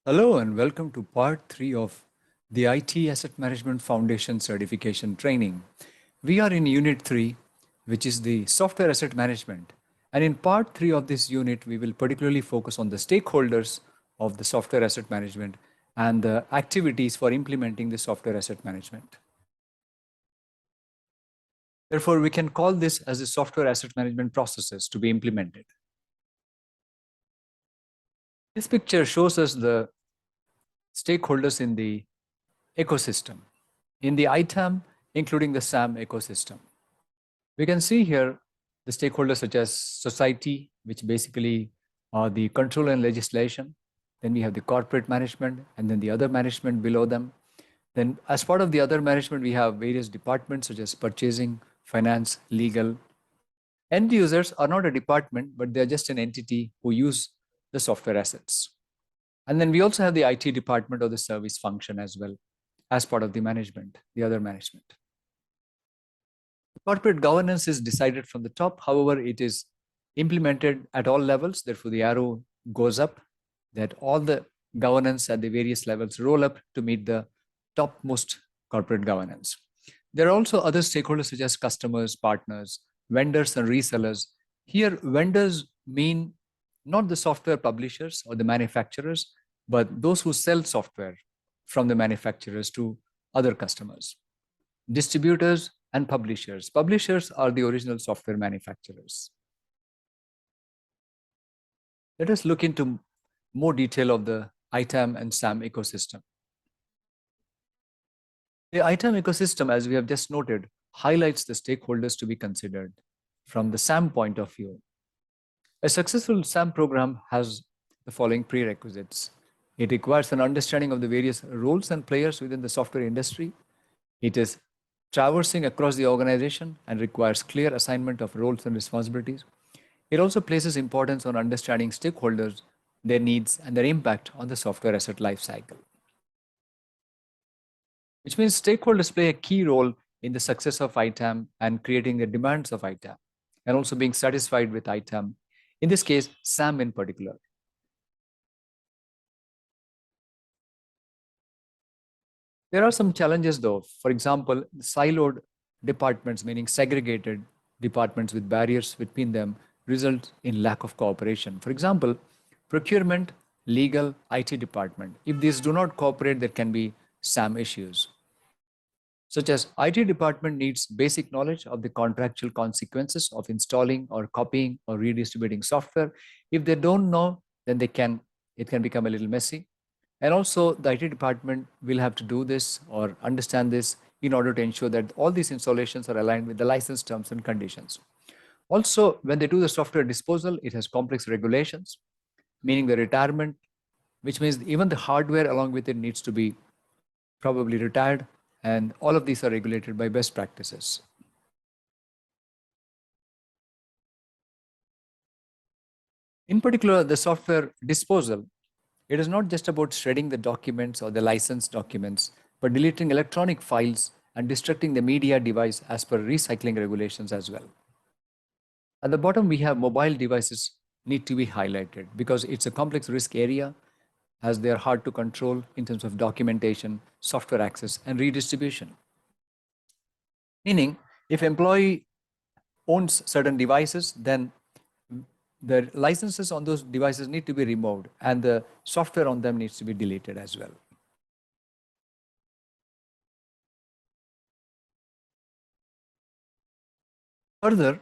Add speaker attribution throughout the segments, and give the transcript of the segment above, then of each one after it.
Speaker 1: Hello and welcome to part 3 of the IT Asset Management Foundation Certification Training. We are in Unit 3, which is the Software Asset Management. And in part 3 of this unit, we will particularly focus on the stakeholders of the software asset management and the activities for implementing the software asset management. Therefore, we can call this as the software asset management processes to be implemented. This picture shows us the stakeholders in the ecosystem, in the ITAM, including the SAM ecosystem. We can see here the stakeholders such as society, which basically are the control and legislation. Then we have the corporate management and then the other management below them. Then as part of the other management, we have various departments such as purchasing, finance, legal. End users are not a department, but they're just an entity who use the software assets. And then we also have the IT department or the service function as well as part of the management, the other management. Corporate governance is decided from the top. However, it is implemented at all levels. Therefore, the arrow goes up that all the governance at the various levels roll up to meet the topmost corporate governance. There are also other stakeholders such as customers, partners, vendors, and resellers. Here, vendors mean not the software publishers or the manufacturers, but those who sell software from the manufacturers to other customers. Distributors and publishers. Publishers are the original software manufacturers. Let us look into more detail of the ITAM and SAM ecosystem. The ITAM ecosystem, as we have just noted, highlights the stakeholders to be considered from the SAM point of view. A successful SAM program has the following prerequisites. It requires an understanding of the various roles and players within the software industry. It is traversing across the organization and requires clear assignment of roles and responsibilities. It also places importance on understanding stakeholders, their needs, and their impact on the software asset lifecycle. Which means stakeholders play a key role in the success of ITAM and creating the demands of ITAM, and also being satisfied with ITAM, in this case, SAM in particular. There are some challenges though. For example, siloed departments, meaning segregated departments with barriers between them, result in lack of cooperation. For example, procurement, legal, IT department. If these do not cooperate, there can be SAM issues. Such as IT department needs basic knowledge of the contractual consequences of installing or copying or redistributing software. If they don't know, then it can become a little messy. And also the IT department will have to do this or understand this in order to ensure that all these installations are aligned with the license terms and conditions. Also, when they do the software disposal, it has complex regulations, meaning the retirement, which means even the hardware along with it needs to be probably retired, and all of these are regulated by best practices. In particular, the software disposal, it is not just about shredding the documents or the license documents, but deleting electronic files and destructing the media device as per recycling regulations as well. At the bottom, we have mobile devices need to be highlighted because it's a complex risk area as they are hard to control in terms of documentation, software access, and redistribution. Meaning, if employee owns certain devices, then the licenses on those devices need to be removed and the software on them needs to be deleted as well. Further,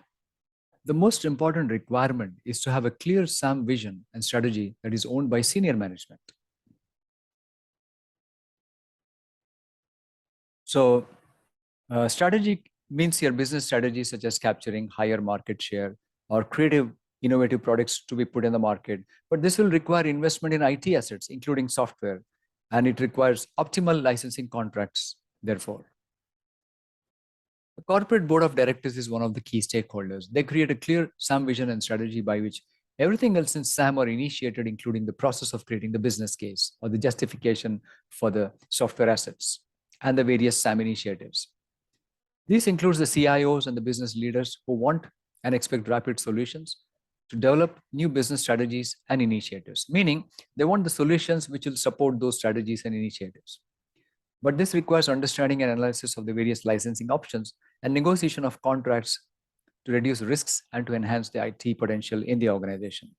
Speaker 1: the most important requirement is to have a clear SAM vision and strategy that is owned by senior management. So, strategy means your business strategy such as capturing higher market share or creative innovative products to be put in the market. But this will require investment in IT assets, including software, and it requires optimal licensing contracts, therefore. The corporate board of directors is one of the key stakeholders. They create a clear SAM vision and strategy by which everything else in SAM are initiated, including the process of creating the business case or the justification for the software assets and the various SAM initiatives. This includes the CIOs and the business leaders who want and expect rapid solutions. to develop new business strategies and initiatives, meaning they want the solutions which will support those strategies and initiatives. But this requires understanding and analysis of the various licensing options and negotiation of contracts to reduce risks and to enhance the IT potential in the organization.